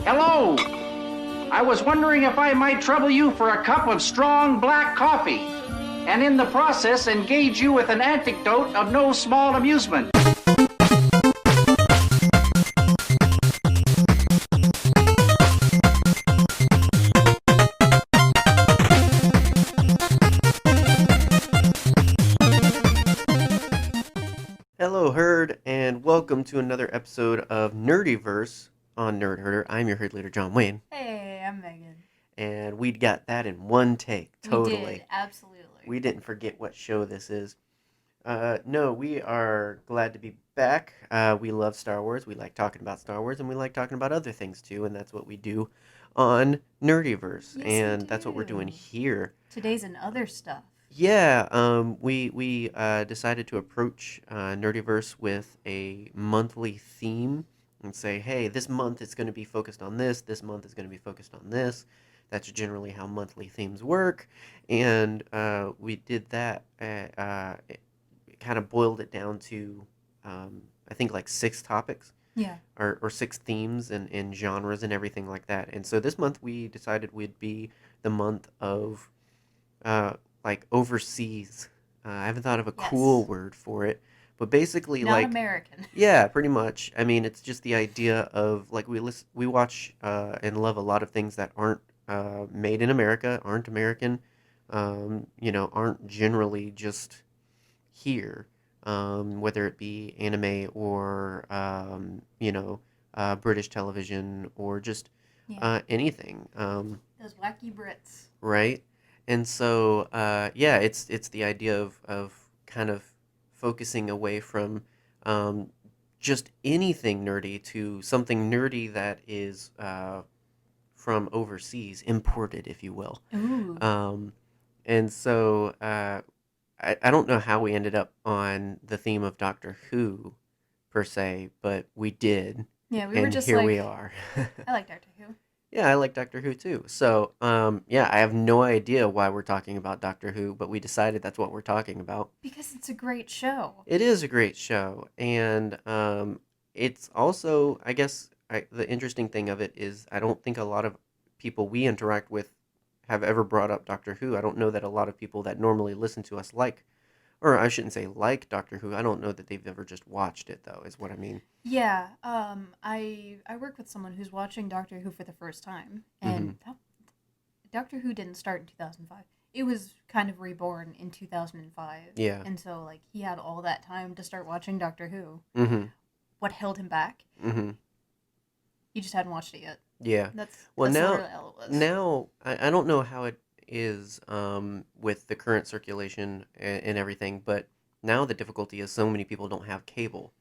Hello! I was wondering if I might trouble you for a cup of strong black coffee, and in the process engage you with an anecdote of no small amusement. Hello, Herd, and welcome to another episode of NerdyVerse on Nerd Herder. I'm your herd leader, John Wayne, Hey, I'm Megan. and we got that in one take, totally. We did, absolutely. We didn't forget what show this is. No, we are glad to be back. We love Star Wars. We like talking about Star Wars, and we like talking about other things too, and that's what we do on NerdyVerse, Yes, and we that's what we're doing do. here. Today's and other stuff. Yeah, we decided to approach Nerdyverse with a monthly theme and say, hey, this month it's going to be focused on this month is going to be focused on this. That's generally how monthly themes work, and we did that. It kind of boiled it down to, I think, like 6 topics. Yeah. Or 6 themes and genres and everything like that. And so this month we decided would be the month of uh, like overseas. I haven't thought of a cool Yes. word for it, but basically, Not like, American. yeah, pretty much. I mean, it's just the idea of like we watch and love a lot of things that aren't made in America, aren't American, aren't generally just here, whether it be anime or British television or just Yeah. anything. Those wacky Brits. Right? And so, yeah, it's the idea of kind of focusing away from um, just anything nerdy to something nerdy that is from overseas, imported, if you will. Ooh. Um, and so, I don't know how we ended up on the theme of Doctor Who per se, but we did, Yeah, we were and just here we like, are. I like Doctor Who. Yeah, I like Doctor Who too. So, yeah, I have no idea why we're talking about Doctor Who, but we decided that's what we're talking about. Because it's a great show. It is a great show, and it's also, I guess, the interesting thing of it is I don't think a lot of people we interact with have ever brought up Doctor Who. I don't know that a lot of people that normally listen to us like, or I shouldn't say like Doctor Who. I don't know that they've ever just watched it though, is what I mean. Yeah, I work with someone who's watching Doctor Who for the first time, Mm-hmm. and Doctor Who didn't start in 2005. It was kind of reborn in 2005. Yeah. And so, like, he had all that time to start watching Doctor Who. Mm-hmm. What held him back? Mm-hmm. He just hadn't watched it yet. Yeah. That's Well, that's now, literally all it was. now I don't know how it is with the current circulation and everything, but now the difficulty is so many people don't have cable.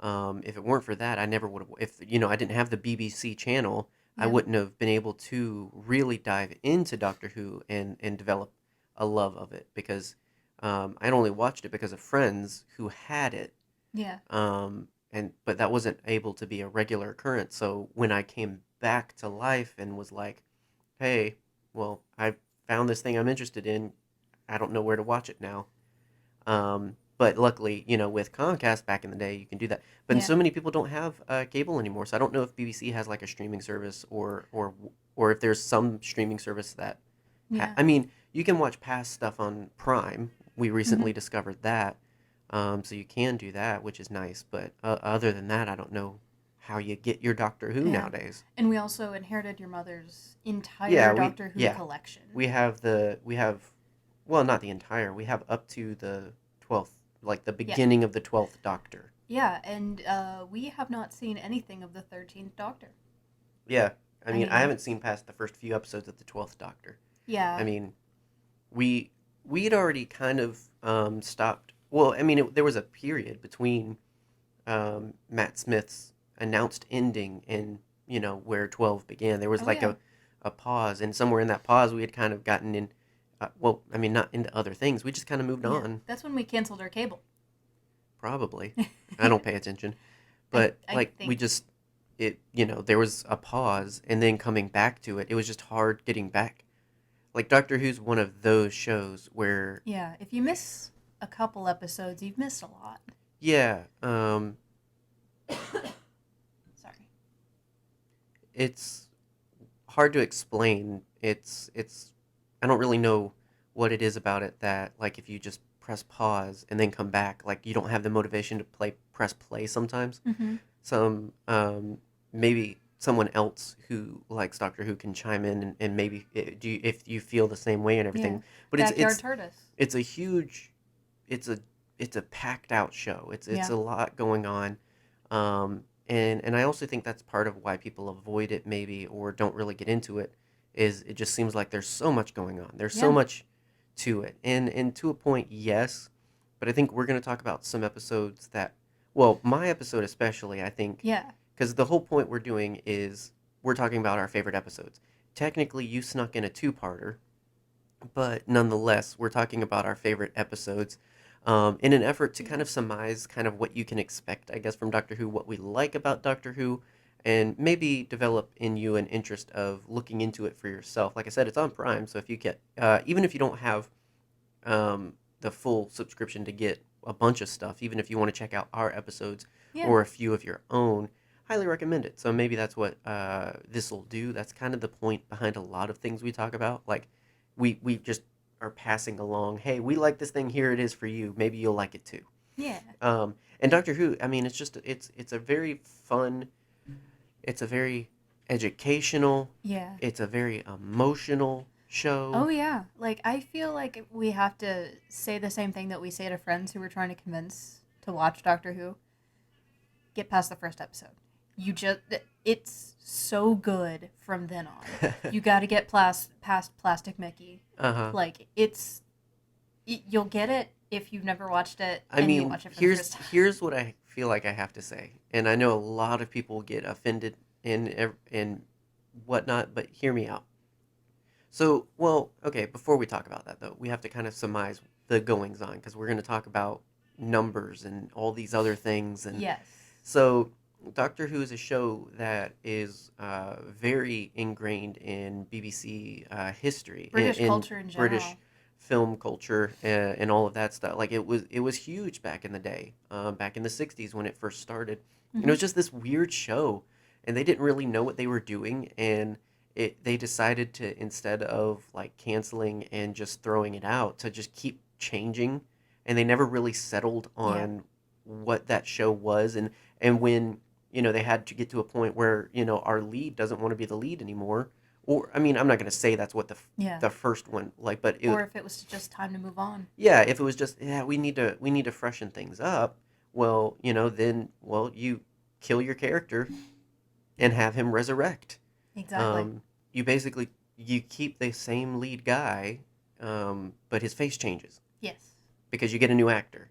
If it weren't for that, I never would have. If I didn't have the BBC channel, I Yeah. wouldn't have been able to really dive into Doctor Who and develop a love of it because I'd only watched it because of friends who had it, Yeah. but that wasn't able to be a regular occurrence. So when I came back to life and was like, hey, well, I found this thing I'm interested in. I don't know where to watch it now. But luckily, with Comcast back in the day, you can do that. But Yeah. so many people don't have cable anymore, so I don't know if BBC has like a streaming service or if there's some streaming service that. Yeah. I mean, you can watch past stuff on Prime. We Hmm. recently discovered that, so you can do that, which is nice. But other than that, I don't know how you get your Doctor Who Yeah. nowadays. And we also inherited your mother's Yeah, entire we Doctor Who yeah collection. we have well, not the entire. We have up to the 12th, like the Yeah. beginning of the 12th Doctor. Yeah, and we have not seen anything of the 13th Doctor. Yeah, I I mean, I mean, haven't seen past the first few episodes of the 12th Doctor. I yeah. mean, we we'd already kind of stopped. Well, I mean, there was a period between Matt Smith's announced ending and where 12 began. There was Oh, like yeah. a pause, and somewhere in that pause, we had kind of gotten in. Well, I mean, not into other things. We just kind of moved Yeah. on. That's when we canceled our cable. Probably, I don't pay attention, I, but I like we think, just there was a pause, and then coming back to it, it was just hard getting back. Like Doctor Who's one of those shows where yeah, if you miss a couple episodes, you've missed a lot. yeah, Sorry. it's hard to explain. It's I don't really know what it is about it that like if you just press pause and then come back, like you don't have the motivation to press play sometimes. Mm-hmm. Some maybe someone else who likes Doctor Who can chime in and maybe if you feel the same way and Yeah. everything. But Backyard Tortoise. it's a huge it's a it's a packed out show. It's Yeah. a lot going on. And I also think that's part of why people avoid it maybe or don't really get into it is it just seems like there's so much going on. There's so Yeah. much to it. And to a point, yes, but I think we're going to talk about some episodes that well, my episode especially, I think Yeah. because the whole point we're doing is we're talking about our favorite episodes. Technically, you snuck in a two-parter, but nonetheless, we're talking about our favorite episodes in an effort to kind of surmise kind of what you can expect, I guess, from Doctor Who, what we like about Doctor Who, and maybe develop in you an interest of looking into it for yourself. Like I said, it's on Prime, so if you get, even if you don't have the full subscription to get a bunch of stuff, even if you want to check out our episodes Yeah. or a few of your own, highly recommend it. So maybe that's what this will do. That's kind of the point behind a lot of things we talk about. Like we just are passing along. Hey, we like this thing. Here it is for you. Maybe you'll like it too. Yeah. And Doctor Who. I mean, it's a very fun. It's a very educational. Yeah. It's a very emotional show. Oh yeah. Like I feel like we have to say the same thing that we say to friends who we're trying to convince to watch Doctor Who. Get past the first episode. It's so good from then on. You got to get past Plastic Mickey. Uh-huh. Like you'll get it if you've never watched it. I and you mean, watch it for the first time. here's what I feel like I have to say, and I know a lot of people get offended and whatnot, but hear me out. So, well, okay, before we talk about that though, we have to kind of surmise the goings on because we're going to talk about numbers and all these other things, and Yes. so Doctor Who is a show that is very ingrained in BBC history, British in culture in general. British film culture, and all of that stuff. Like it was huge back in the day, back in the '60s when it first started. And it was just this weird show, and they didn't really know what they were doing, and they decided to instead of like canceling and just throwing it out to just keep changing, and they never really settled on what that show was, and when they had to get to a point where our lead doesn't want to be the lead anymore, or I mean I'm not going to say that's what Yeah. the first one like, but Or if it was just time to move on. yeah, if it was just we need to freshen things up, well then you kill your character and have him resurrect. Exactly. You basically you keep the same lead guy, but his face changes Yes. because you get a new actor.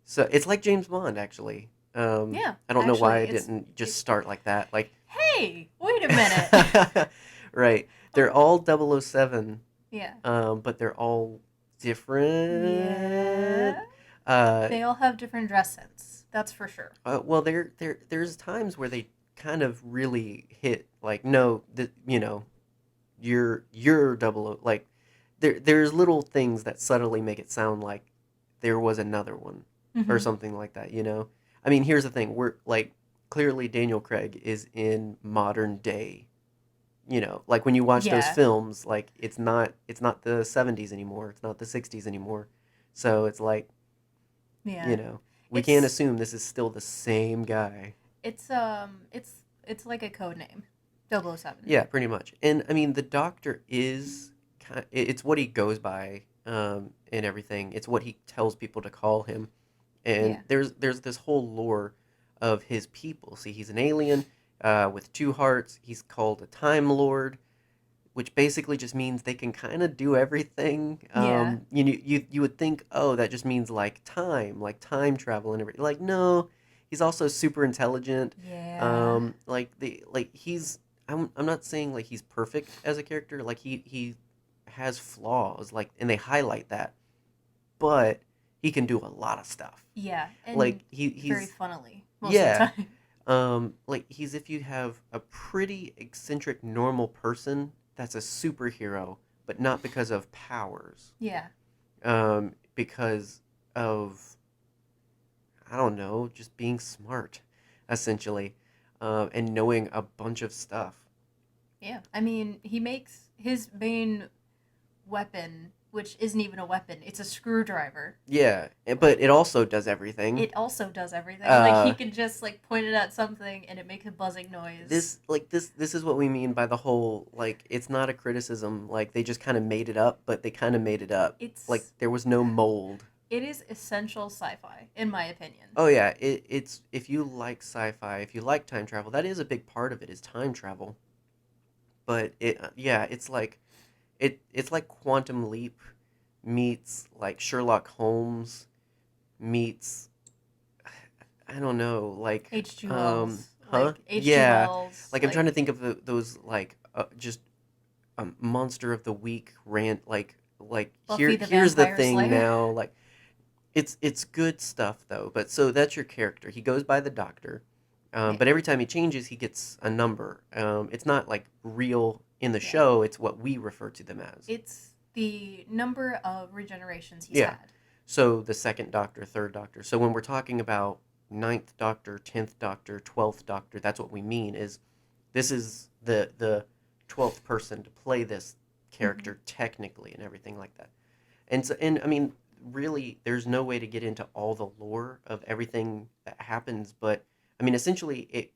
So it's like James Bond, actually. Yeah. I don't know why I actually, didn't just start like that. Like, Hey, wait a minute. right. They're all 007, Yeah. but they're all different. Yeah. Uh, They all have different dress sense. That's for sure. well, there's times where they kind of really hit, like, no, you're 00, like, there's little things that subtly make it sound like there was another one. Or Mhm. something like that, I mean, here's the thing. We're like clearly Daniel Craig is in modern day. Like when you watch those Yeah. films, like it's not the 70s anymore. It's not the 60s anymore. So it's like, Yeah. we can't It's assume this is still the same guy. it's like a code name. 007. Yeah, pretty much. And I mean, the Doctor is it's what he goes by and everything. It's what he tells people to call him. And Yeah. there's this whole lore of his people. See, he's an alien with two hearts. He's called a Time Lord, which basically just means they can kind of do everything. Yeah. You would think, oh, that just means like time travel and everything. Like, no, he's also super intelligent. Yeah. He's. I'm not saying like he's perfect as a character. Like he has flaws. Like, and they highlight that, but he can do a lot of stuff. Yeah. And Like very he's funnily most yeah. of the time. Like he's if you have a pretty eccentric normal person that's a superhero, but not because of powers. Yeah. Because of I don't know, just being smart, essentially, and knowing a bunch of stuff. Yeah. I mean, he makes his main weapon, which isn't even a weapon, it's a screwdriver. Yeah, but it also does everything. It also does everything. Like, he Uh, can just, like, point it at something and it makes a buzzing noise. this is what we mean by the whole, like, it's not a criticism. Like, they just kind of made it up, but they kind of made it up. Like, It's there was no mold. It is essential sci-fi, in my opinion. Oh yeah, it's if you like sci-fi, if you like time travel, that is a big part of it is time travel. But yeah, it's like Quantum Leap meets like Sherlock Holmes meets I don't know, like H.G. Wells. huh? Like, H.G. Yeah. Wells. Like I'm trying to think of those like just monster of the week rant like Buffy the here's the Vampire thing Slayer. now like it's good stuff though. But so that's your character. He goes by the doctor. Yeah. But every time he changes, he gets a number. It's not like real in the Yeah. show. It's what we refer to them as. It's the number of regenerations he's Yeah. had. So the second Doctor, third Doctor. So when we're talking about ninth Doctor, 10th Doctor, 12th Doctor, that's what we mean is this is the 12th person to play this character technically and everything like that. And I mean really there's no way to get into all the lore of everything that happens, but I mean essentially it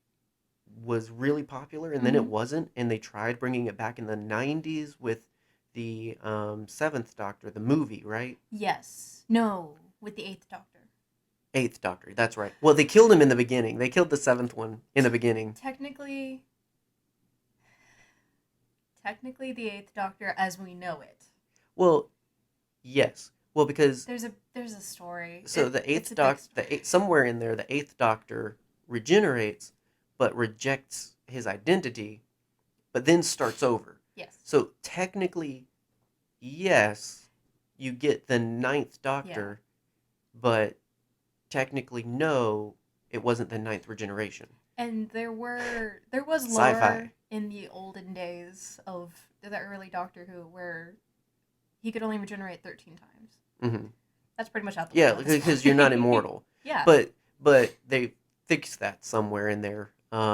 was really popular and then it wasn't, and they tried bringing it back in the 90s with the seventh Doctor, the movie, right? Yes. No, with the Eighth Doctor. Eighth Doctor, that's right. Well, they killed him in the beginning. They killed the seventh one in the beginning. Technically, the Eighth Doctor as we know it. Well, yes. Well, because There's a story. so the eighth Doctor, somewhere in there, the eighth Doctor regenerates, but rejects his identity, but then starts over. Yes. So technically, yes, you get the ninth Doctor, but technically, no, it wasn't the ninth regeneration. And there was Sci-fi. lore in the olden days of the early Doctor Who where he could only regenerate 13 times. Mm-hmm. That's pretty much out the window. Yeah, because you're not immortal. Yeah. But they fixed that somewhere in there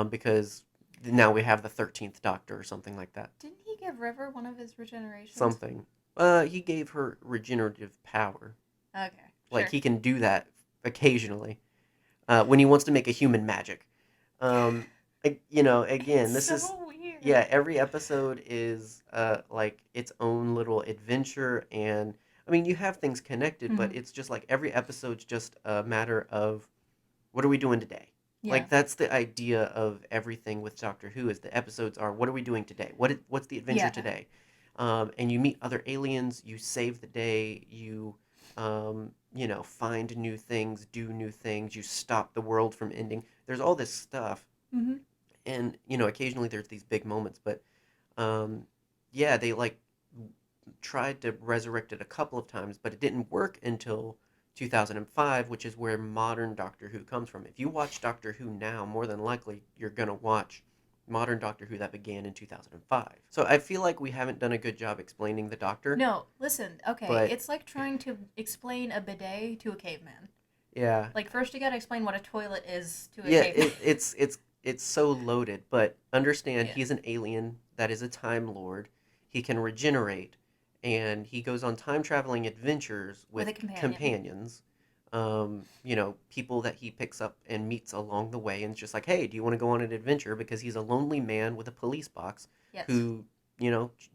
because now we have the 13th Doctor or something like that. Didn't he give River one of his regenerations? Something. He gave her regenerative power. Okay. Like sure. he can do that occasionally when he wants to make a human magic. Again, this so is weird. yeah. Every episode is like its own little adventure, and I mean you have things connected, but it's just like every episode's just a matter of what are we doing today. Yeah. Like that's the idea of everything with Doctor Who is the episodes are what are we doing today? What's the adventure today? And you meet other aliens, you save the day, you find new things, do new things, you stop the world from ending. There's all this stuff, and occasionally there's these big moments, but they like tried to resurrect it a couple of times, but it didn't work until 2005, which is where modern Doctor Who comes from. If you watch Doctor Who now, more than likely you're going to watch modern Doctor Who that began in 2005. So I feel like we haven't done a good job explaining the Doctor. No, listen, okay, but, it's like trying to explain a bidet to a caveman. Yeah. Like first you gotta explain what a toilet is to a Yeah, caveman. it's so loaded, but understand he's an alien that is a Time Lord. He can regenerate, and he goes on time traveling adventures with companions. People that he picks up and meets along the way, and it's just like, hey, do you want to go on an adventure? Because he's a lonely man with a police box who,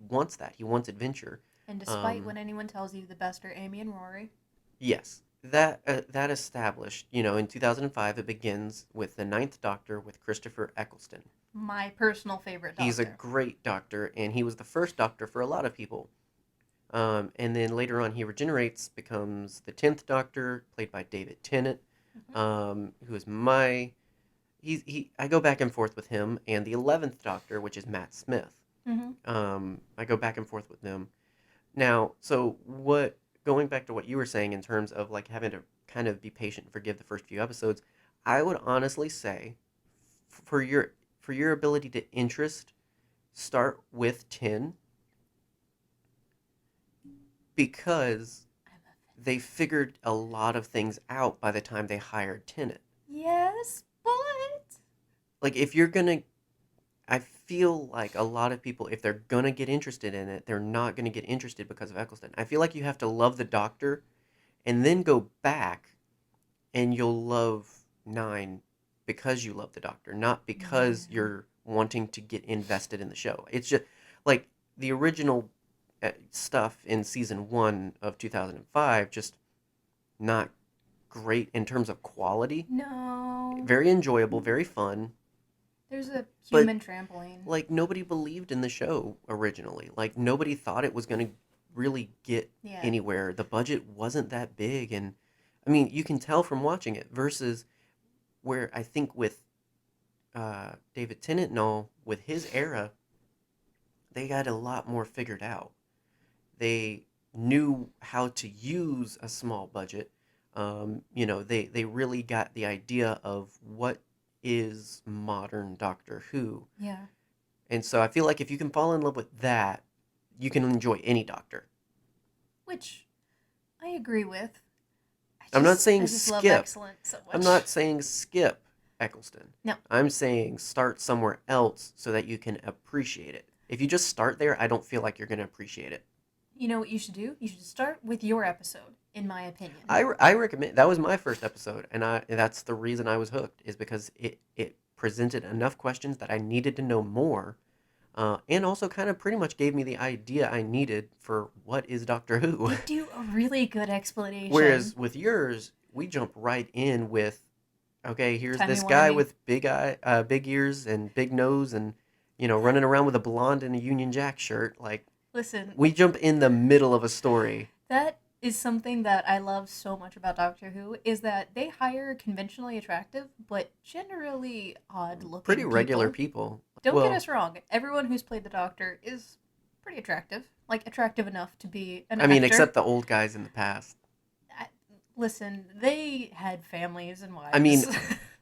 wants that. He wants adventure. And despite when anyone tells you the best are Amy and Rory. Yes. That established, in 2005, it begins with the ninth Doctor with Christopher Eccleston. My personal favorite Doctor. He's a great Doctor, and he was the first Doctor for a lot of people. And then later on, he regenerates, becomes the 10th Doctor, played by David Tennant, who is I go back and forth with him, and the 11th Doctor, which is Matt Smith. I go back and forth with them. Now, going back to what you were saying in terms of like having to kind of be patient and forgive the first few episodes, I would honestly say for your ability to interest, start with 10 because they figured a lot of things out by the time they hired Tennant. Yes, but like if you're gonna I feel like a lot of people, if they're gonna get interested in it, they're not gonna get interested because of Eccleston. I feel like you have to love the Doctor and then go back and you'll love 9 because you love the Doctor, not because Yeah. you're wanting to get invested in the show. It's just like the original stuff in season 1 of 2005, just not great in terms of quality. No. Very enjoyable, very fun, There's a but human trampoline. like nobody believed in the show originally. Like nobody thought it was going to really get Yeah. anywhere. The budget wasn't that big, and I mean, you can tell from watching it versus where I think with David Tennant and all, with his era, they got a lot more figured out. They knew how to use a small budget. They really got the idea of what is modern Doctor Who. Yeah. And so I feel like if you can fall in love with that, you can enjoy any Doctor. Which I agree with. I'm not saying I just love skip. Excellent so much. I'm not saying skip Eccleston. No. I'm saying start somewhere else so that you can appreciate it. If you just start there, I don't feel like you're going to appreciate it. You know what you should do? You should start with your episode, in my opinion. I recommend, that was my first episode, and that's the reason I was hooked, is because it presented enough questions that I needed to know more, and also kind of pretty much gave me the idea I needed for what is Doctor Who. They do a really good explanation. Whereas with yours, we jump right in with, okay, here's this Timey-wimey. guy with big ears and big nose, and running around with a blonde and a Union Jack shirt. Like, Listen, we jump in the middle of a story. that is something that I love so much about Doctor Who, is that they hire conventionally attractive, but generally odd-looking Pretty regular people. Don't Well, get us wrong. Everyone who's played the Doctor is pretty attractive. Like, attractive enough to be an I mean, actor. except the old guys in the past. Listen, they had families and wives. I mean,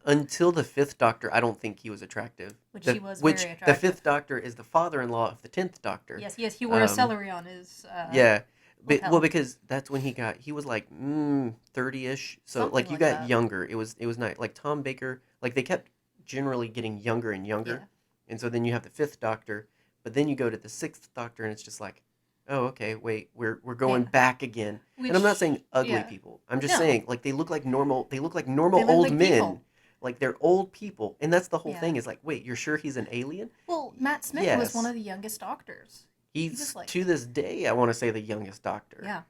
until the 5th Doctor, I don't think he was attractive. Which he was very attractive. The 5th Doctor is the father-in-law of the 10th Doctor. yes, he wore a celery on his... Yeah. lapel. Well, because that's when he was like 30-ish. So Something like you like got that. younger. It was nice. Like Tom Baker, like they kept generally getting younger and younger. Yeah. And so then you have the 5th Doctor, but then you go to the 6th Doctor and it's just like, oh, okay, wait, we're going Yeah. back again. And I'm not saying ugly yeah. people. I'm just No. saying like they look like normal They look old like men. people. Like they're old people. And that's the whole Yeah. thing is like, wait, you're sure he's an alien? Well, Matt Smith Yes. was one of the youngest doctors. He's just like- to this day, I want to say, the youngest Doctor. Yeah.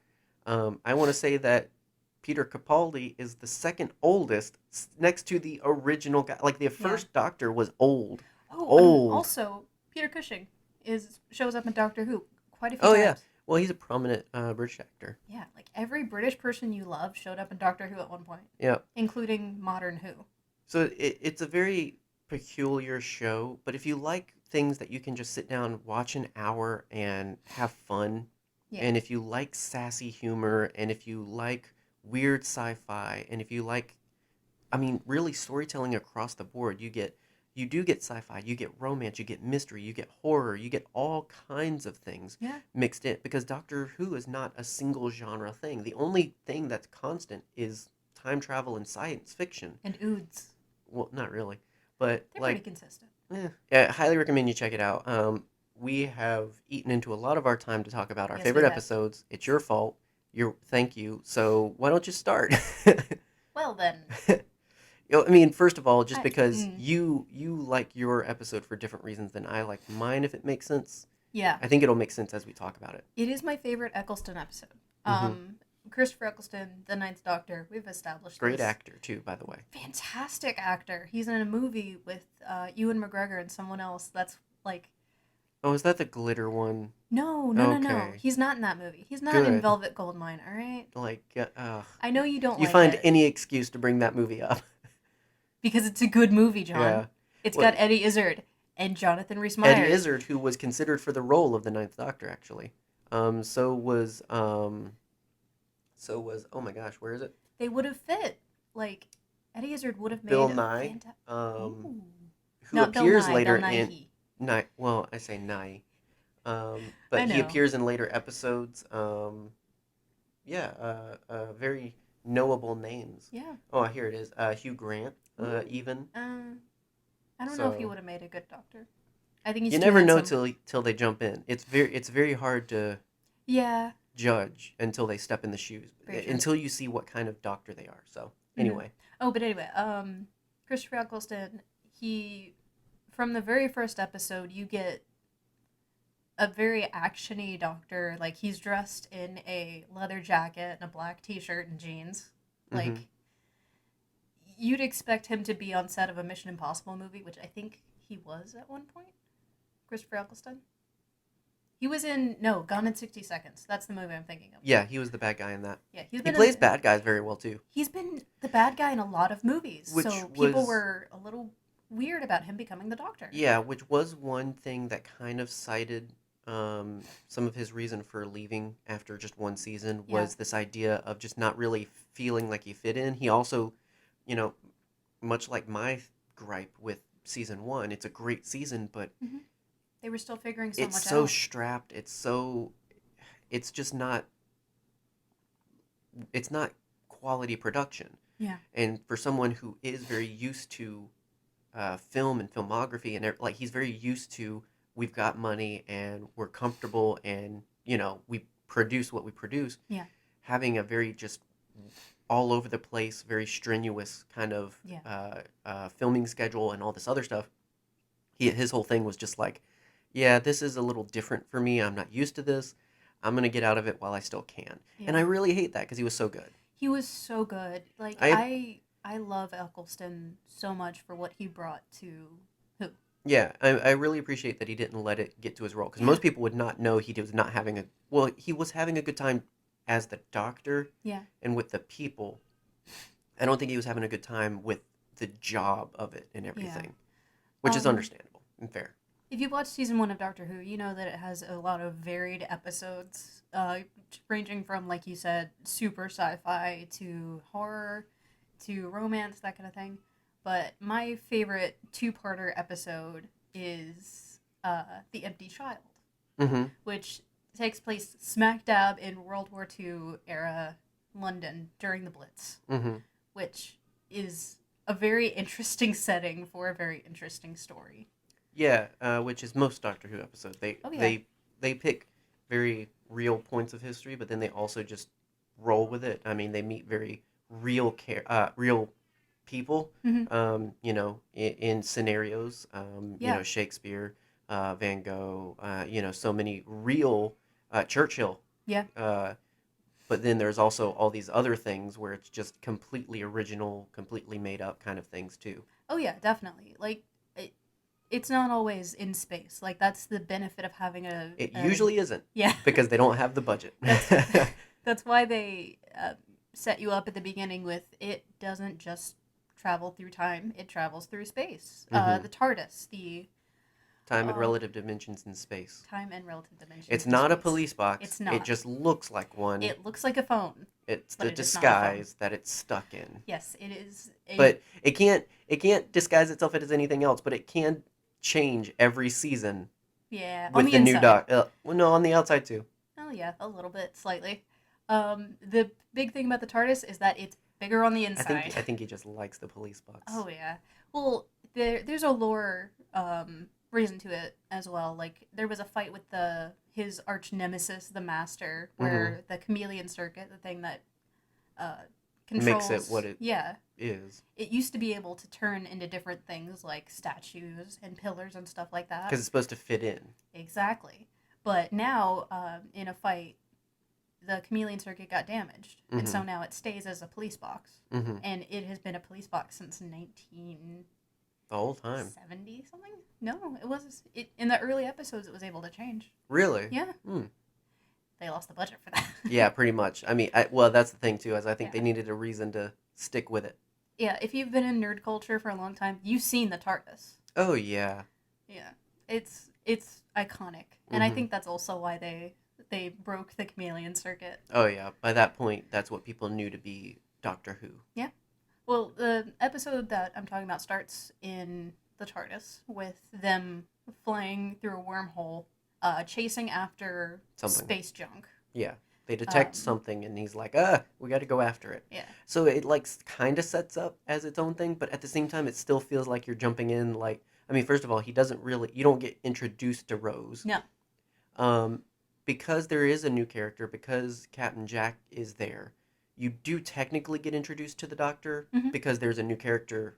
I want to say that Peter Capaldi is the second oldest, next to the original guy. Like the first Doctor was old. Oh, Old. and also, Peter Cushing shows up in Doctor Who quite a few Oh times. yeah. Well, he's a prominent British actor. Yeah, like every British person you love showed up in Doctor Who at one point, Yeah. including Modern Who. So it's a very peculiar show, but if you like things that you can just sit down, watch an hour, and have fun, Yeah. and if you like sassy humor, and if you like weird sci-fi, and if you like, I mean, really storytelling across the board, you do get sci-fi, you get romance, you get mystery, you get horror, you get all kinds of things Yeah. mixed in, because Doctor Who is not a single genre thing. The only thing that's constant is time travel and science fiction. And Oods. Well, not really, but They're like, pretty consistent. yeah, I highly recommend you check it out. We have eaten into a lot of our time to talk about our Yes, favorite we have. episodes. It's your fault. Thank you. So why don't you start? Well then, I mean, first of all, just I- because mm. you like your episode for different reasons than I like mine, if it makes sense. yeah, I think it'll make sense as we talk about it. it is my favorite Eccleston episode. Mhm. Christopher Eccleston, the Ninth Doctor. We've established Great this. actor too, by the way. Fantastic actor. He's in a movie with Ewan McGregor and someone else. That's like Oh, is that the glitter one? no. Okay. He's not in that movie. He's not in Good. Velvet Goldmine. All right. Like, I know you don't. you like find it any excuse to bring that movie up. because it's a good movie, John. Yeah. It's Well- got Eddie Izzard and Jonathan Rhys-Meyers. Eddie Izzard, who was considered for the role of the Ninth Doctor, actually. So was oh my gosh, where is it? They would have fit. Like Eddie Izzard would have made Bill a Nye, Ooh. who Not Bill appears Nye, later Bill in Nighy. Nye. Well, I say Nye, I but he know. appears in later episodes. Very knowable names. Yeah. Oh, here it is. Hugh Grant, Ooh. even. I don't know if he So- would have made a good doctor. I think he's You too never know handsome. till they jump in. It's very hard to Yeah, judge until they step in the shoes, very true. until you see what kind of doctor they are. So Mm-hmm. anyway, Oh, but anyway, Christopher Eccleston, he from the very first episode, you get a very actiony doctor. Like he's dressed in a leather jacket and a black t-shirt and jeans. mm-hmm. Like you'd expect him to be on set of a Mission Impossible movie, which I think he was at one point. Christopher Eccleston. He was in Gone in 60 Seconds. That's the movie I'm thinking of. Yeah, he was the bad guy in that. Yeah, He plays bad guys very well too. He's been the bad guy in a lot of movies, Which so people was- were a little weird about him becoming the Doctor. Yeah, which was one thing that kind of cited some of his reason for leaving after just one season was this idea of just not really feeling like he fit in. He also, you know, much like my gripe with season 1, it's a great season, but They were still figuring so much out. it's so strapped. It's just not. It's not quality production. Yeah. And for someone who is very used to film and filmography, and like he's very used to, we've got money and we're comfortable, and we produce what we produce. Yeah. Having a very just all over the place, very strenuous kind of filming schedule and all this other stuff. His whole thing was just like, yeah, this is a little different for me. I'm not used to this. I'm going to get out of it while I still can. Yeah. And I really hate that because he was so good. He was so good. Like, I love Eccleston so much for what he brought to Who. Yeah, I really appreciate that he didn't let it get to his role. Because most people would not know he was not having a... Well, he was having a good time as the Doctor and with the people. I don't think he was having a good time with the job of it and everything. Which is understandable and fair. If you've watched season 1 of Doctor Who, you know that it has a lot of varied episodes, ranging from, like you said, super sci-fi to horror to romance, that kind of thing. But my favorite 2-parter episode is The Empty Child, which takes place smack dab in World War II era London during the Blitz, which is a very interesting setting for a very interesting story. Yeah, which is most Doctor Who episodes. They pick very real points of history, but then they also just roll with it. I mean, they meet very real people, in scenarios. Shakespeare, Van Gogh, so many real Churchill. Yeah. But then there's also all these other things where it's just completely original, completely made up kind of things too. Oh yeah, definitely. Like it's not always in space. Like that's the benefit of having It usually isn't. Yeah. Because they don't have the budget. That's why they set you up at the beginning with it doesn't just travel through time; it travels through space. The TARDIS, the time and relative dimensions in space. Time and relative dimensions. It's not a police box. It's not. It just looks like one. It looks like a phone. It's the disguise that it's stuck in. Yes, it is. But it can't disguise itself as anything else. But it can change every season. Yeah, with on the new inside. Well, no, on the outside too. Oh yeah, a little bit, slightly. The big thing about the TARDIS is that it's bigger on the inside. I think he just likes the police box. Oh yeah. Well, there's a lore reason to it as well. Like there was a fight with his arch nemesis, the Master, where the chameleon circuit, the thing that controls, makes it what it is. It used to be able to turn into different things like statues and pillars and stuff like that. Because it's supposed to fit in. Exactly. But now, in a fight, the chameleon circuit got damaged, and so now it stays as a police box, and it has been a police box since 1970 the whole time. Something? No, it was. In the early episodes, it was able to change. Really? Yeah. They lost the budget for that. Yeah, pretty much. I mean, that's the thing too, is I think they needed a reason to stick with it. Yeah, if you've been in nerd culture for a long time, you've seen the TARDIS. Oh yeah. Yeah, it's iconic, and I think that's also why they broke the chameleon circuit. Oh yeah, by that point, that's what people knew to be Doctor Who. Yeah. Well, the episode that I'm talking about starts in the TARDIS with them flying through a wormhole, chasing after space junk. Yeah. They detect something, and he's like, we got to go after it. Yeah. So it, like, kind of sets up as its own thing, but at the same time, it still feels like you're jumping in, like, I mean, first of all, he doesn't really. You don't get introduced to Rose. No. Because there is a new character, because Captain Jack is there, you do technically get introduced to the Doctor because there's a new character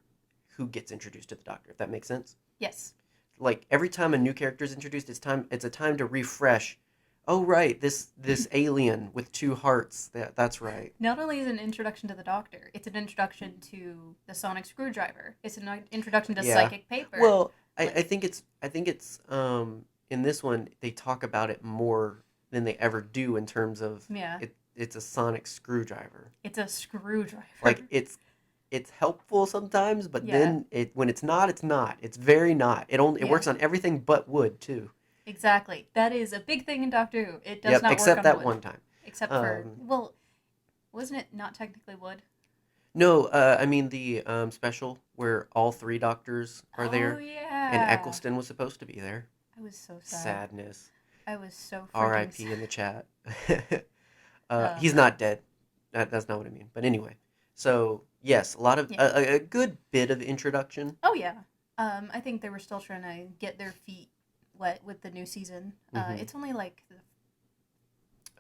who gets introduced to the Doctor. If that makes sense. Yes. Like every time a new character is introduced, it's a time to refresh. Oh right, this alien with 2 hearts. That's right. Not only is it an introduction to the Doctor, it's an introduction to the sonic screwdriver. It's an introduction to psychic paper. Well, I think it's in this one they talk about it more than they ever do in terms of it's a sonic screwdriver. It's a screwdriver. Like it's helpful sometimes, but then when it's not, it's not. It's very not. It works on everything but wood too. Exactly. That is a big thing in Doctor Who. It does not except work on that wood. one time. Except for wasn't it not technically wood? No, I mean the special where all 3 doctors are there. Oh yeah. And Eccleston was supposed to be there. I was so sad. Sadness. I was so freaking R.I.P. sad. in the chat. He's not dead. That's not what I mean. But anyway, so yes, a lot of a good bit of introduction. Oh yeah. I think they were still trying to get their feet wet with the new season. It's only like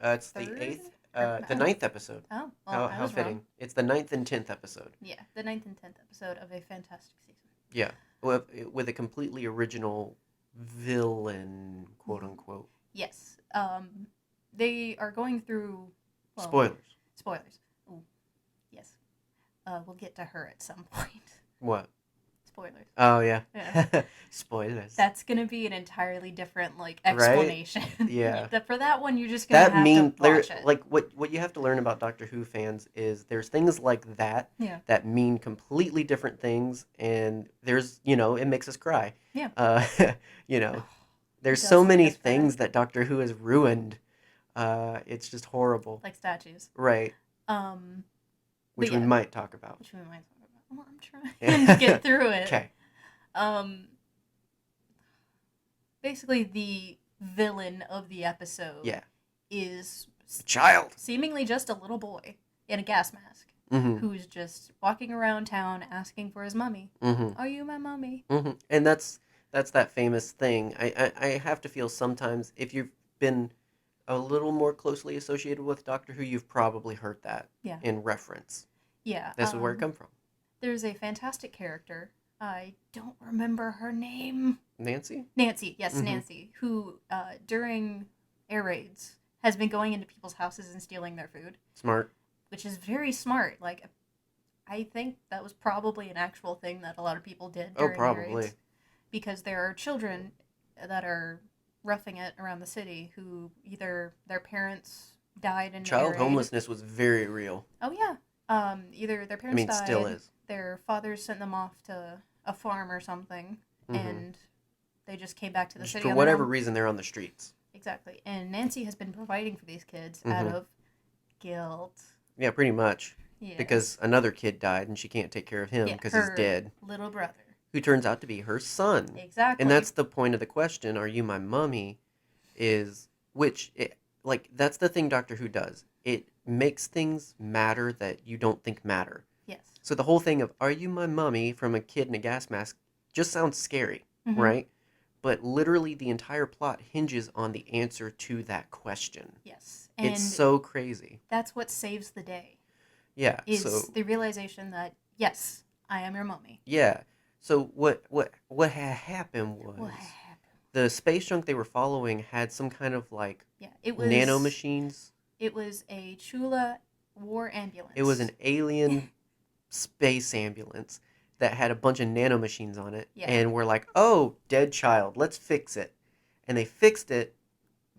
it's the 8th, the 9th episode. Oh, well, how fitting! Wrong. It's the 9th and 10th episode. Yeah, the 9th and 10th episode of a fantastic season. Yeah, with a completely original villain, quote unquote. Yes. They are going through Spoilers. Ooh, yes. We'll get to her at some point. What? Spoilers. Oh yeah. Yeah. Spoilers. That's gonna be an entirely different explanation. Right? Yeah. For that one, you're just gonna have to watch it. Like what you have to learn about Doctor Who fans is there's things like that that mean completely different things, and there's it makes us cry. Yeah. There's so many things that Doctor Who has ruined. It's just horrible. Like statues. Right. Which we might talk about. Well, I'm trying to get through it. Okay. Basically, the villain of the episode is a child. Seemingly just a little boy in a gas mask who's just walking around town asking for his mummy. Are you my mummy? And that's that famous thing. I have to feel sometimes if you've been a little more closely associated with Doctor Who, you've probably heard that in reference. Yeah. This is where it comes from. There's a fantastic character. I don't remember her name. Nancy? Nancy, yes, Nancy, who during air raids has been going into people's houses and stealing their food. Smart. Which is very smart. I think that was probably an actual thing that a lot of people did during air raids. Because there are children that are roughing it around the city who either their parents died in child homelessness was very real. Oh yeah. Either their parents died, still is. Their fathers sent them off to a farm or something, and they just came back to the city. For whatever reason, they're on the streets. Exactly. And Nancy has been providing for these kids out of guilt. Yeah, pretty much. Yes. Because another kid died, and she can't take care of him because he's dead. Little brother. Who turns out to be her son. Exactly. And that's the point of the question, are you my mummy? That's the thing Doctor Who does. It makes things matter that you don't think matter. Yes. So the whole thing of, are you my mummy, from a kid in a gas mask, just sounds scary, right? But literally the entire plot hinges on the answer to that question. Yes. And it's so crazy. That's what saves the day. Yeah. Is the realization that, yes, I am your mummy. Yeah. So what had happened was the space junk they were following had some kind of nano machines. It was a Chula war ambulance. It was an alien space ambulance that had a bunch of nano machines on it. Yeah. And we're like, oh, dead child, let's fix it. And they fixed it,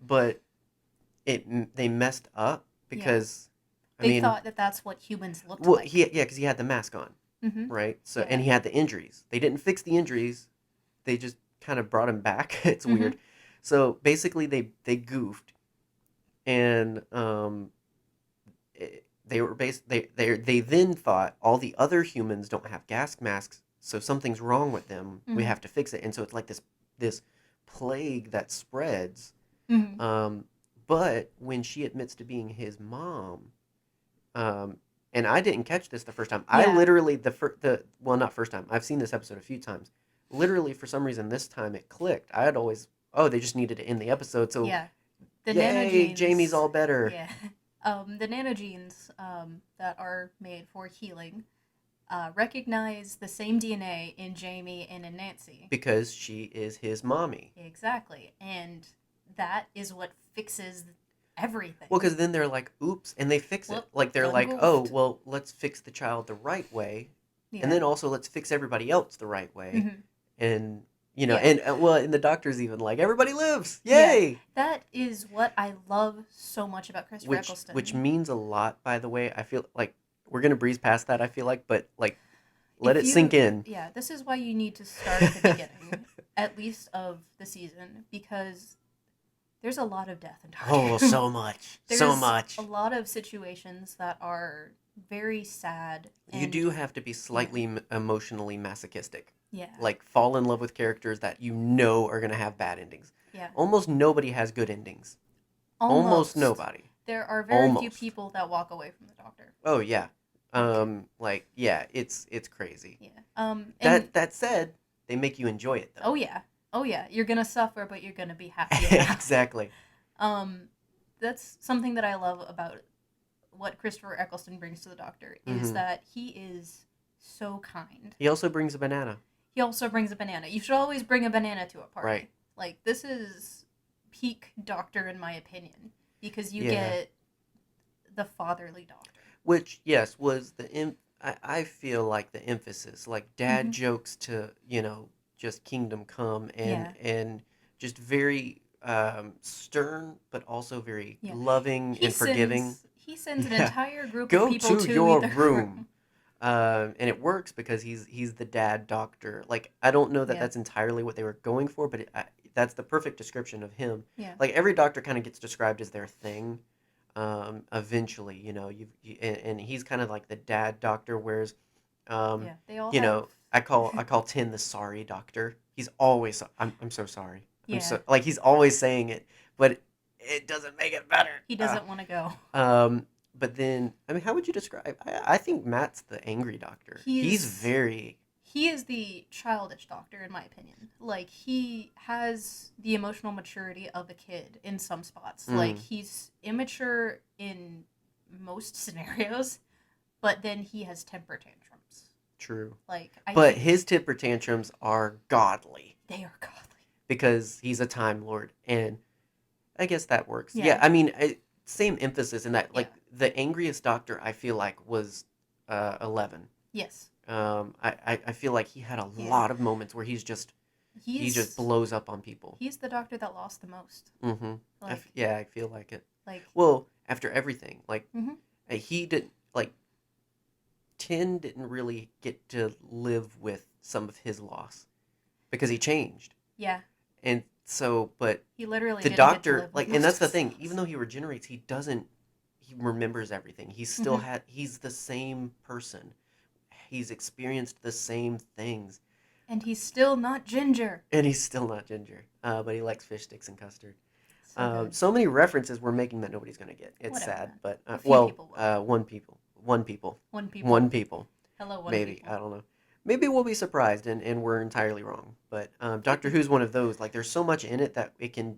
but they messed up because they thought that that's what humans looked like. Because he had the mask on. Right? So and he had the injuries. They didn't fix the injuries. They just kind of brought him back. It's weird. So basically they goofed. And they then thought all the other humans don't have gas masks, so something's wrong with them. We have to fix it. And so it's like this plague that spreads. But when she admits to being his mom, and I didn't catch this the first time. I literally not first time. I've seen this episode a few times. literally for some reason this time it clicked. I had always, oh, they just needed to end the episode, so Yeah. The yay, nanogenes. Jamie's all better. Yeah. The nanogenes that are made for healing recognize the same DNA in Jamie and in Nancy. Because she is his mommy. Exactly. And that is what fixes everything. Well, because then they're like, oops, and they fix it. Whoop, Like, they're done like, goofed. oh, well, let's fix the child the right way. Yeah. And then also let's fix everybody else the right way. Mhm. And, you know, Yeah. and the doctor's even like, everybody lives. Yay! Yeah. That is what I love so much about Christopher Eccleston. Which means a lot, by the way. I feel like we're going to breeze past that, I feel like, but, like, let it sink in. Yeah, this is why you need to start at the beginning, at least of the season, because there's a lot of death in Doctor Who. Oh, so much. So much. A lot of situations that are very sad. You do have to be slightly emotionally masochistic. Yeah. Like, fall in love with characters that you know are going to have bad endings. Yeah. Almost nobody has good endings. Almost nobody. There are very few people that walk away from the Doctor. Oh, yeah. Like, yeah, it's crazy. Yeah. That said, they make you enjoy it, though. Oh, yeah. Oh, yeah. You're going to suffer, but you're going to be happy. Exactly. That's something that I love about what Christopher Eccleston brings to the Doctor, is that he is so kind. He also brings a banana. You should always bring a banana to a party. Right. Like, this is peak Doctor, in my opinion, because you get the fatherly Doctor. Which, yes, was I feel like the emphasis. Like, dad jokes to, you know, just Kingdom Come and just very stern, but also very loving and forgiving. He sends an entire group Go of people to your either room. And it works because he's the dad doctor. Like, I don't know that that's entirely what they were going for, but that's the perfect description of him. Yeah. Like, every doctor kind of gets described as their thing. Eventually, you know, and he's kind of like the dad doctor, whereas, they all you have... know, I call Tin the sorry doctor. He's always, I'm so sorry. Like, he's always saying it, but it doesn't make it better. He doesn't want to go. But then, I mean, how would you describe? I think Matt's the angry doctor. He's very. He is the childish Doctor, in my opinion. Like, he has the emotional maturity of a kid in some spots. Like, he's immature in most scenarios, but then he has temper tantrums. True. Like, but his temper tantrums are godly. They are godly. Because he's a Time Lord, and I guess that works. Yeah, I mean, same emphasis in that. Like, the angriest Doctor, I feel like, was 11. Yes. I feel like he had a lot of moments where he just blows up on people. He's the Doctor that lost the most. Mm-hmm. Like, I feel like it. Like, well, after everything, like, he didn't, like, Tin didn't really get to live with some of his loss because he changed. Yeah. And so, but he literally the didn't Doctor, get to live like, with and that's the most thing. of his Even though he regenerates, he remembers everything. He's still he's the same person. He's experienced the same things. And he's still not ginger. But he likes fish sticks and custard. So many references we're making that nobody's going to get. It's sad, but one people. Hello, one maybe people. I don't know. Maybe we'll be surprised and we're entirely wrong. But Doctor Who's one of those. Like, there's so much in it that it can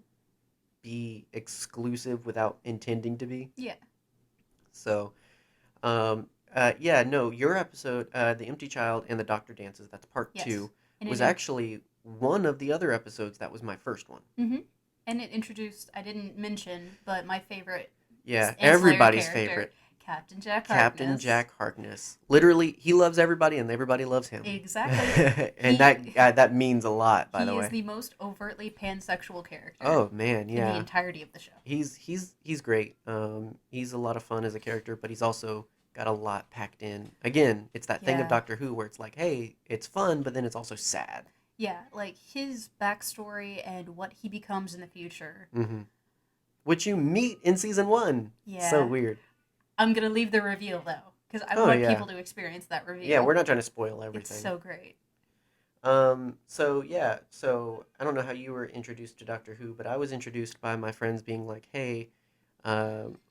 be exclusive without intending to be. Yeah. So, your episode, The Empty Child and the Doctor Dances, that's part 2, was actually one of the other episodes that was my first one. Mm-hmm. And it introduced, I didn't mention, but my favorite. Yeah, everybody's favorite. Captain Jack Harkness. Literally, he loves everybody and everybody loves him. Exactly. And that means a lot, by the way. He is the most overtly pansexual character. Oh, man, yeah. In the entirety of the show. He's great. He's a lot of fun as a character, but he's also got a lot packed in. Again, it's that thing of Doctor Who where it's like, hey, it's fun, but then it's also sad. Yeah, like his backstory and what he becomes in the future. Mm-hmm. Which you meet in season 1. Yeah. So weird. I'm going to leave the reveal, though, because I want people to experience that reveal. Yeah, we're not trying to spoil everything. It's so great. So I don't know how you were introduced to Doctor Who, but I was introduced by my friends being like, hey,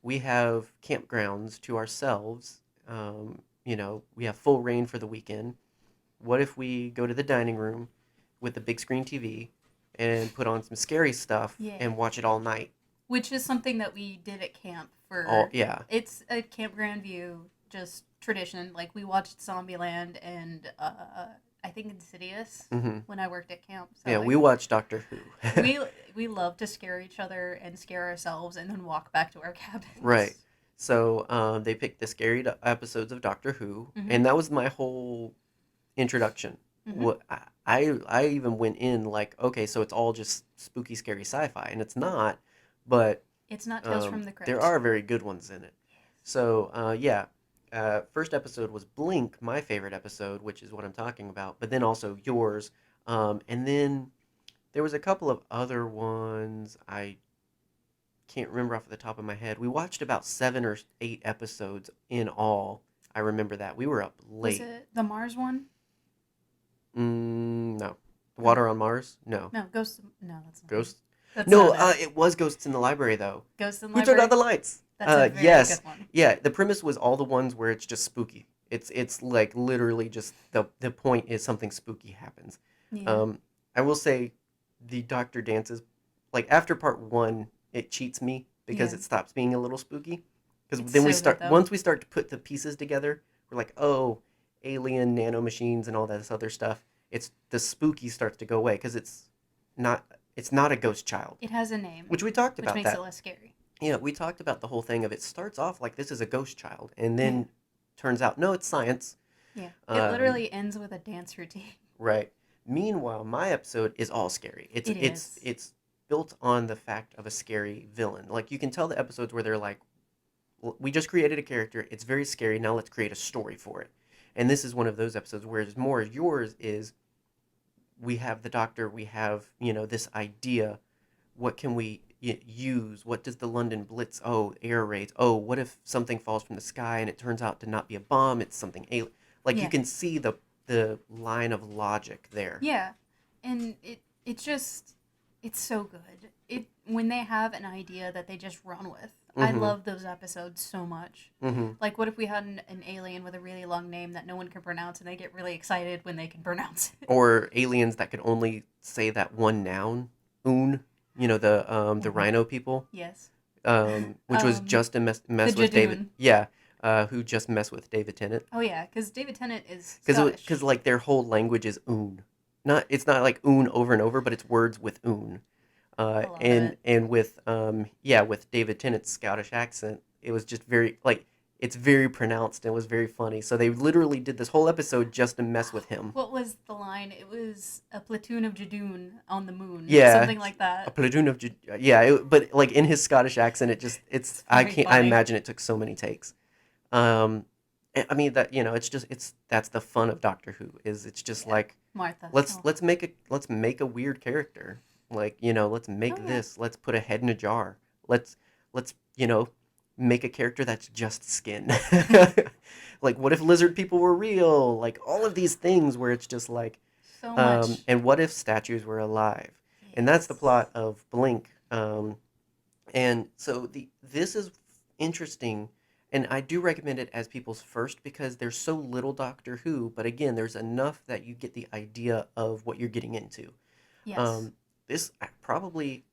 we have campgrounds to ourselves. We have full reign for the weekend. What if we go to the dining room? with the big screen TV and put on some scary stuff Yeah. and watch it all night. Which is something that we did at camp for. Oh yeah. It's a Camp Grandview just tradition. Like we watched Zombieland and I think Insidious when I worked at camp. So Yeah, like, we watched Doctor Who. we love to scare each other and scare ourselves and then walk back to our cabins. Right. So they picked the scary episodes of Doctor Who, and that was my whole introduction. What I even went in like, okay, so it's all just spooky, scary sci-fi, and it's not, but It's not Tales from the Crypt. there are very good ones in it. So yeah, first episode was Blink, my favorite episode, which is what I'm talking about, but then also yours, and then there was a couple of other ones I can't remember off the top of my head. We watched about 7 or 8 episodes in all. I remember that we were up late. Was it the Mars one? No. Water on Mars? No. No, Ghost. No, that's not. Ghost? That's No, not it. it was Ghosts in the Library though. Ghost in the Who Library. turned out the lights? That's a very yes. good one. Yeah, the premise was all the ones where it's just spooky. It's like literally just the point is something spooky happens. Yeah. I will say the Doctor dances, like after part 1, it cheats me because it stops being a little spooky. Because It's then we so start good, though. once we start to put the pieces together, we're like, oh, alien nanomachines and all this other stuff. It's the spooky starts to go away because it's not a ghost child, It has a name, which we talked which about makes that. it less scary. Yeah, we talked about the whole thing of it starts off like this is a ghost child, and then turns out no, it's science. Yeah. It literally ends with a dance routine. Right. Meanwhile, my episode is all scary. It's built on the fact of a scary villain. Like you can tell the episodes where they're like, we just created a character. It's very scary. Now let's create a story for it. And this is one of those episodes where it's more yours is we have the Doctor, we have, this idea. What can we use? What does the London Blitz? Oh, air raids. Oh, what if something falls from the sky and it turns out to not be a bomb? It's something alien. Like you can see the line of logic there. Yeah. And it's so good. When they have an idea that they just run with. I love those episodes so much. Like, what if we had an alien with a really long name that no one can pronounce, and they get really excited when they can pronounce it? Or aliens that could only say that one noun, un. The rhino people. Yes. Which was just a mess with David. Yeah. Who just messed with David Tennant. Oh yeah, because David Tennant is Scottish. Because like their whole language is un. It's not like un over and over, but it's words with un. And with David Tennant's Scottish accent, it was just very like it's very pronounced and it was very funny. So they literally did this whole episode just to mess with him. What was the line? It was a platoon of Jadoon on the moon. Yeah, something like that. A platoon of but like in his Scottish accent, it's I imagine it took so many takes. I mean that's the fun of Doctor Who is it's just like Martha. Let's make a weird character. Like, let's make this. Let's put a head in a jar. Let's make a character that's just skin. Like, what if lizard people were real? Like, all of these things where it's just like, so much. And what if statues were alive? Yes. And that's the plot of Blink. And so this is interesting, and I do recommend it as people's first because there's so little Doctor Who, but again, there's enough that you get the idea of what you're getting into. Yes. This probably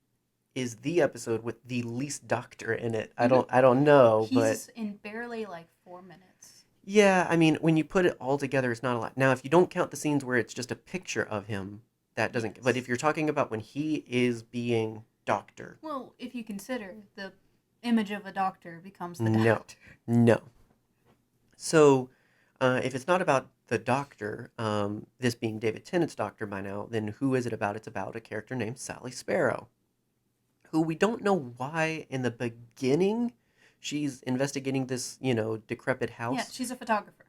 is the episode with the least Doctor in it. I don't know, but he's in barely like 4 minutes. Yeah, I mean, when you put it all together, it's not a lot. Now, if you don't count the scenes where it's just a picture of him, that doesn't. Yes. But if you're talking about when he is being Doctor, well, if you consider the image of a Doctor becomes the Doctor. No. So, if it's not about the Doctor, this being David Tennant's Doctor by now, then who is it about? It's about a character named Sally Sparrow, who we don't know why in the beginning she's investigating this, decrepit house. Yeah, she's a photographer.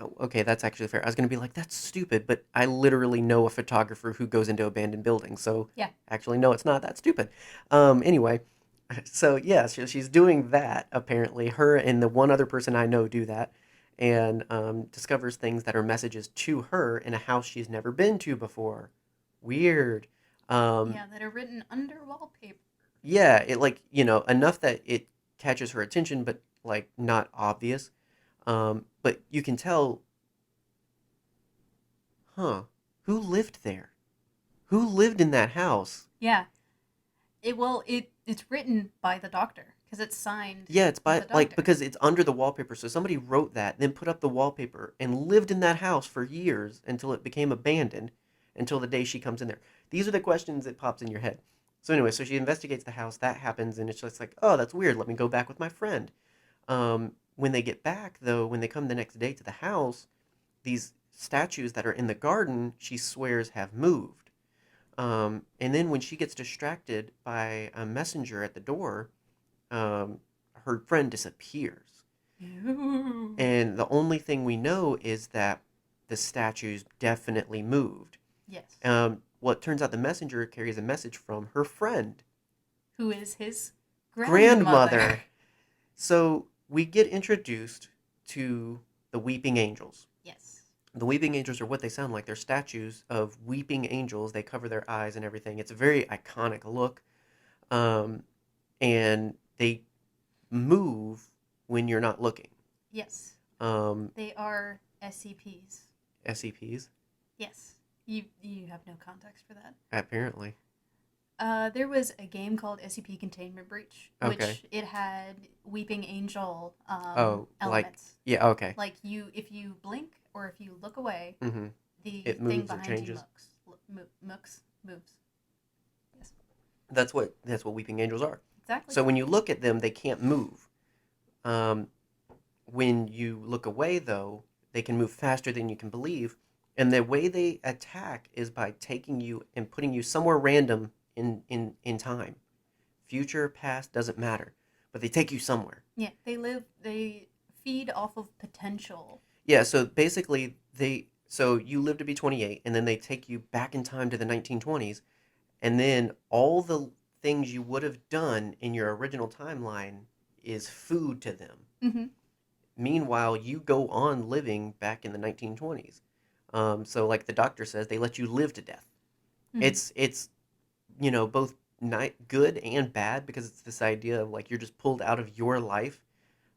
Oh, okay, that's actually fair. I was going to be like, that's stupid, but I literally know a photographer who goes into abandoned buildings, so yeah. Actually, no, it's not that stupid. Anyway, so yeah, she's doing that, apparently. Her and the one other person I know do that. And discovers things that are messages to her in a house she's never been to before. Weird. That are written under wallpaper. Yeah, it enough that it catches her attention, but like not obvious. But you can tell, Who lived there? Who lived in that house? Yeah. It's written by the Doctor because it's signed. Yeah, it's by by the like Doctor. because it's under the wallpaper. So somebody wrote that, then put up the wallpaper and lived in that house for years until it became abandoned until the day she comes in there. These are the questions that pops in your head. So anyway, so she investigates the house, that happens, and it's just like, oh, that's weird. Let me go back with my friend. When they get back though, when they come the next day to the house, these statues that are in the garden, she swears have moved. And then when she gets distracted by a messenger at the door, um, her friend disappears. Ooh. And the only thing we know is that the statues definitely moved. Yes. What turns out the messenger carries a message from her friend, Who is his grandmother. So we get introduced to the weeping angels. Yes. The weeping angels are what they sound like. They're statues of weeping angels. They cover their eyes and everything. It's a very iconic look. And they move when you're not looking. Yes. Um, They are SCPs. SCPs, Yes. You have no context for that. apparently. There was a game called SCP Containment Breach, which Okay. it had Weeping Angel Oh, like, elements. yeah, okay. Like if you blink or if you look away, Mm-hmm. the It thing moves or behind changes. you moves. Yes, That's what weeping angels are. exactly. So when you look at them, they can't move. Um, when you look away, though, they can move faster than you can believe. And the way they attack is by taking you and putting you somewhere random in time. Future, past, doesn't matter. But they take you somewhere. Yeah, they feed off of potential. Yeah, so basically, so you live to be 28, and then they take you back in time to the 1920s, and then all the things you would have done in your original timeline is food to them. Mm-hmm. Meanwhile, you go on living back in the 1920s. So like the doctor says, they let you live to death. Mm-hmm. It's both good and bad because it's this idea of like you're just pulled out of your life.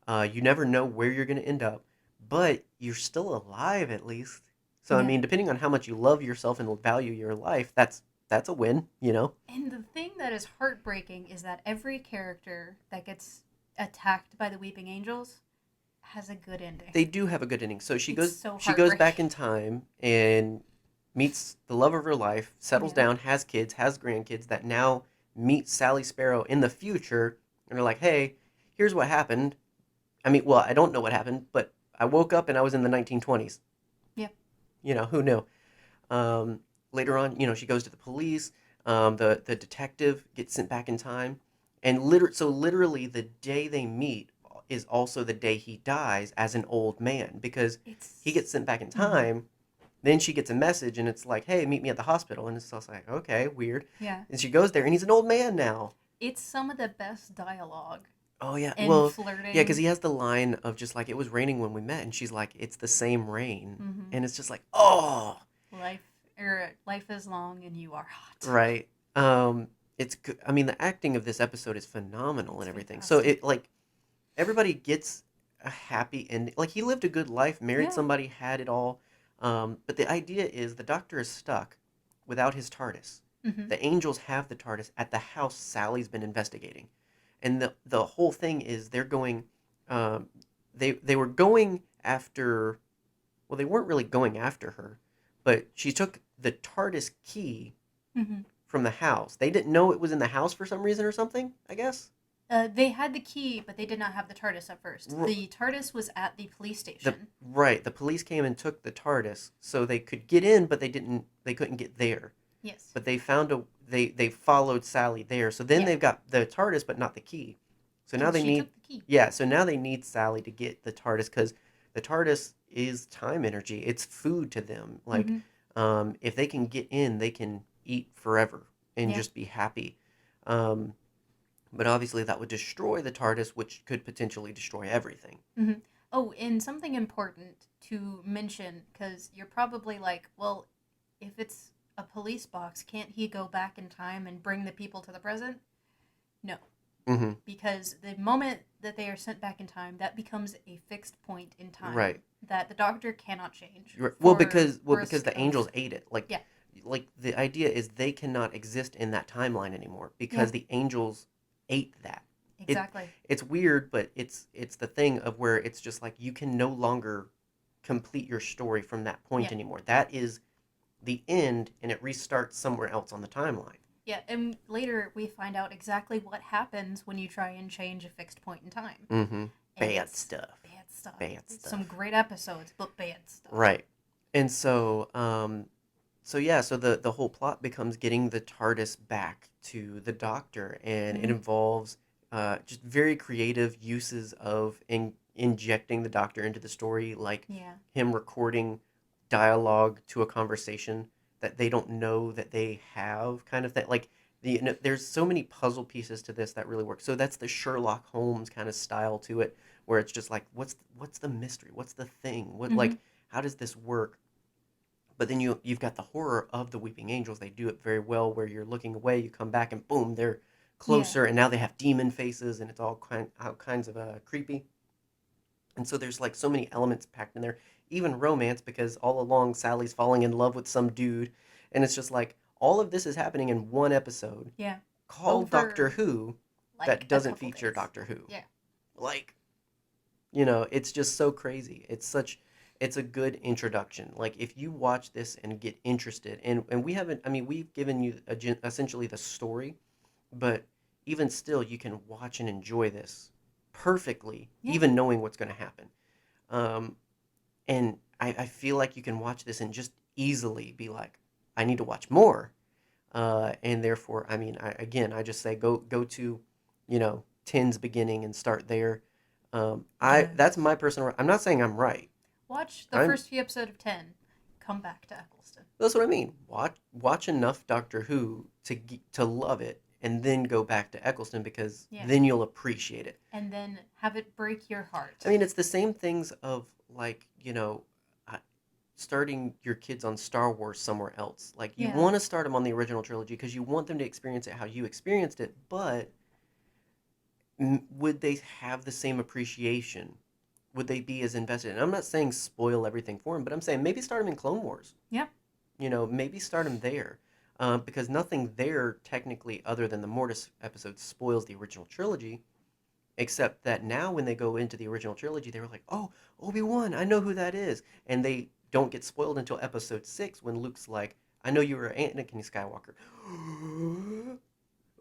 You never know where you're going to end up, but you're still alive at least. So I Yeah. mean, depending on how much you love yourself and value your life, that's a win. And the thing that is heartbreaking is that every character that gets attacked by the Weeping Angels has a good ending. They do have a good ending. So she It's so goes back heartbreaking. in time and meets the love of her life, settles Yeah. down, has kids, has grandkids that now meet Sally Sparrow in the future and are like, "Hey, here's what happened." I mean, well, I don't know what happened, but I woke up and I was in the 1920s. Yeah. Who knew? Later on, she goes to the police. The detective gets sent back in time, and literally the day they meet is also the day he dies as an old man because he gets sent back in time. Then she gets a message, and it's like, "Hey, meet me at the hospital." And it's also like, "Okay, weird." Yeah. And she goes there, and he's an old man now. It's some of the best dialogue Oh yeah, and well, flirting. yeah, because he has the line of just like it was raining when we met, and she's like, "It's the same rain," and it's just like, oh, Life is long and you are hot. right. It's good. I mean, the acting of this episode is phenomenal and It's everything. So fantastic. it like everybody gets a happy ending. Like he lived a good life, married Yeah. somebody, had it all. But the idea is the Doctor is stuck without his TARDIS. Mm-hmm. The angels have the TARDIS at the house Sally's been investigating, and the whole thing is they're going. Um, they were going after. Well, they weren't really going after her, but she took the TARDIS key Mm-hmm. from the house. They didn't know it was in the house for some reason or something, I guess. They had the key, but they did not have the TARDIS at first. R- The TARDIS was at the police station. The police came and took the TARDIS so they could get in, but they couldn't get there. Yes. But they followed Sally there. So then Yeah. they've got the TARDIS but not the key. So now And they she need took the key. yeah, so now they need Sally to get the TARDIS cuz the TARDIS is time energy. It's food to them. Like if they can get in, they can eat forever and Yeah. just be happy. But obviously that would destroy the TARDIS, which could potentially destroy everything. Mm-hmm. Oh, and something important to mention, because you're probably like, well, if it's a police box, can't he go back in time and bring the people to the present? No. Mm-hmm. Because the moment that they are sent back in time, that becomes a fixed point in time. Right. That the Doctor cannot change. Well, for because risk the of- angels ate it. Yeah. Like the idea is they cannot exist in that timeline anymore because Yeah. the angels ate that. Exactly. It's weird, but it's the thing of where it's just like you can no longer complete your story from that point Yeah. anymore. That is the end, and it restarts somewhere else on the timeline. Yeah, and later we find out exactly what happens when you try and change a fixed point in time. Mm-hmm. And Bad it's stuff. Bad stuff. Bad stuff. Some great episodes, but bad stuff. Right. And so, so yeah, so the whole plot becomes getting the TARDIS back to the Doctor, and it involves just very creative uses of injecting the Doctor into the story, like him recording dialogue to a conversation that they don't know that they have, kind of thing. Like there's so many puzzle pieces to this that really work. So that's the Sherlock Holmes kind of style to it, where it's just like, what's the mystery? What's the thing? What like how does this work? But then you've got the horror of the Weeping Angels. They do it very well, where you're looking away, you come back, and boom, they're closer, and now they have demon faces, and it's all kinds of creepy. And so there's like so many elements packed in there, even romance, because all along Sally's falling in love with some dude, and it's just like all of this is happening in one episode. Yeah. Called Doctor Who, like that doesn't a couple feature days. Doctor Who. Yeah. Like, it's just so crazy. It's a good introduction. Like, if you watch this and get interested, and we haven't, I mean, we've given you essentially the story, but even still, you can watch and enjoy this perfectly, even knowing what's going to happen. And I feel like you can watch this and just easily be like, I need to watch more. And therefore, I mean, I just say go to, 10's beginning and start there. That's my personal. I'm not saying I'm right. Watch the first few episodes of 10. Come back to Eccleston. That's what I mean. Watch enough Doctor Who to love it, and then go back to Eccleston, because then you'll appreciate it. And then have it break your heart. I mean, it's the same things of like, starting your kids on Star Wars somewhere else. Like, you want to start them on the original trilogy because you want them to experience it how you experienced it, but would they have the same appreciation? Would they be as invested? And I'm not saying spoil everything for them, but I'm saying maybe start them in Clone Wars. Yeah. Maybe start them there. Because nothing there, technically, other than the Mortis episode, spoils the original trilogy. Except that now when they go into the original trilogy, they were like, oh, Obi-Wan, I know who that is. And they don't get spoiled until episode 6, when Luke's like, I know you were Anakin Skywalker.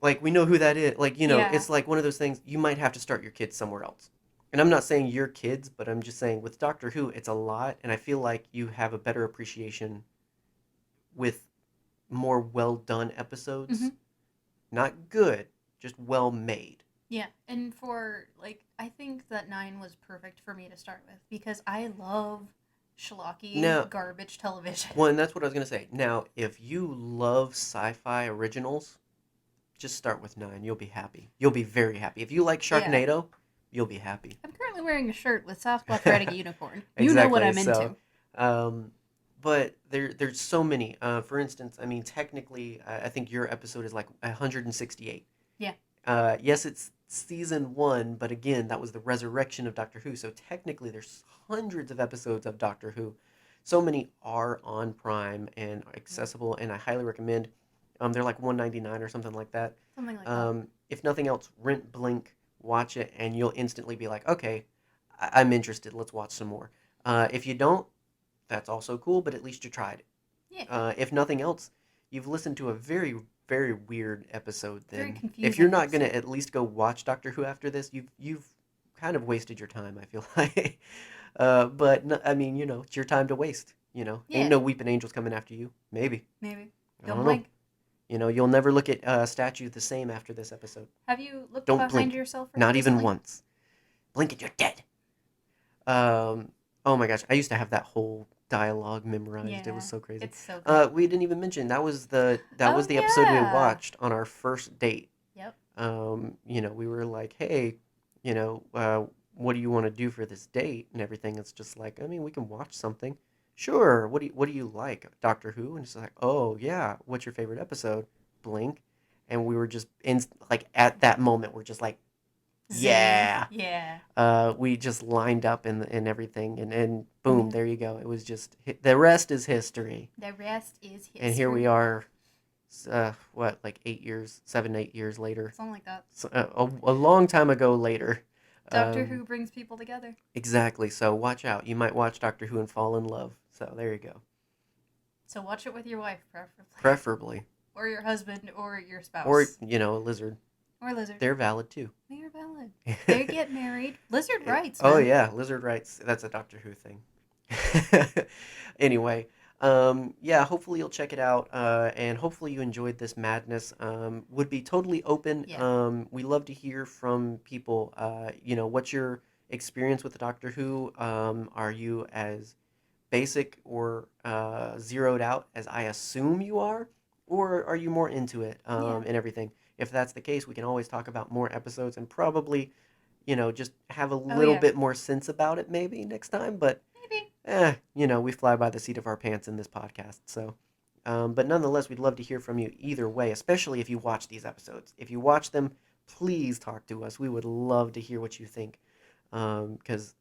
Like, we know who that is. Like, it's like one of those things, you might have to start your kids somewhere else. And I'm not saying your kids, but I'm just saying with Doctor Who, it's a lot. And I feel like you have a better appreciation with more well-done episodes. Not good, just well-made. Yeah, and I think that 9 was perfect for me to start with, because I love schlocky garbage television. Well, and that's what I was going to say. Now, if you love sci-fi originals, just start with 9. You'll be happy. You'll be very happy. If you like Sharknado, you'll be happy. I'm currently wearing a shirt with Sasquatch riding a unicorn. You know what I'm into. But there's so many. For instance, I mean, technically, I think your episode is like 168. Yeah. Yes, it's season 1, but again, that was the resurrection of Doctor Who. So technically, there's hundreds of episodes of Doctor Who. So many are on Prime and accessible, and I highly recommend. They're like $1.99 or something like that. Something like that. If nothing else, rent Blink, watch it, and you'll instantly be like, okay, I'm interested. Let's watch some more. If you don't, that's also cool, but at least you tried it. Yeah. If nothing else, you've listened to a very, very weird episode. Then, very confusing if you're not going to at least go watch Doctor Who after this, you've kind of wasted your time, I feel like. But no, I mean, it's your time to waste. Ain't no weeping angels coming after you. Maybe. Don't blink. You'll never look at statues the same after this episode. Have you looked Don't behind blink. yourself? Not even recently? once. Blink and you're dead. Oh my gosh, I used to have that whole dialogue memorized. Yeah, it was so crazy. It's so good. We didn't even mention that was the episode we watched on our first date. Yep. We were like, hey, what do you want to do for this date and everything? It's just like, I mean, we can watch something. Sure. What do you like? Doctor Who? And it's like, oh yeah. What's your favorite episode? Blink. And we were just at that moment, we're just like, Yeah. Yeah. We just lined up and everything, and boom, there you go. It was just the rest is history. The rest is history. And here we are, what, like 7, 8 years later. Something like that. So, a long time ago later. Doctor Who brings people together. Exactly. So watch out. You might watch Doctor Who and fall in love. So there you go. So watch it with your wife, Preferably. Or your husband, or your spouse. Or, a lizard. Or lizard. They're valid too. They are valid. They get married. Lizard rights. Oh man. yeah, lizard rights. That's a Doctor Who thing. Anyway, yeah, hopefully you'll check it out, and hopefully you enjoyed this madness. Would be totally open. Yeah. We love to hear from people. What's your experience with the Doctor Who? Are you as basic or zeroed out as I assume you are, or are you more into it and everything? If that's the case, we can always talk about more episodes and probably, just have a little bit more sense about it maybe next time. But maybe, we fly by the seat of our pants in this podcast. So, but nonetheless, we'd love to hear from you either way, especially if you watch these episodes. If you watch them, please talk to us. We would love to hear what you think. Because,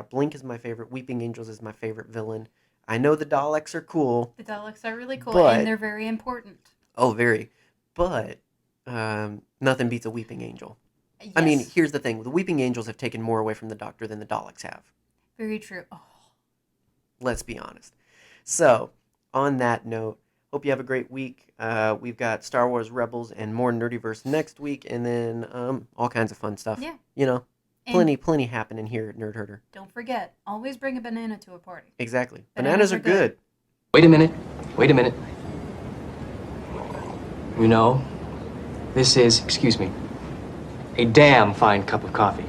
Blink is my favorite. Weeping Angels is my favorite villain. I know the Daleks are cool. The Daleks are really cool, but, and they're very important. Oh, very. But nothing beats a Weeping Angel. Yes. I mean, here's the thing. The Weeping Angels have taken more away from the Doctor than the Daleks have. Very true. Oh. Let's be honest. So, on that note, hope you have a great week. We've got Star Wars Rebels and more NerdyVerse next week, and then all kinds of fun stuff. Yeah. Plenty happening here at Nerd Herder. Don't forget, always bring a banana to a party. Exactly. Bananas are good. Wait a minute. This is, excuse me, a damn fine cup of coffee.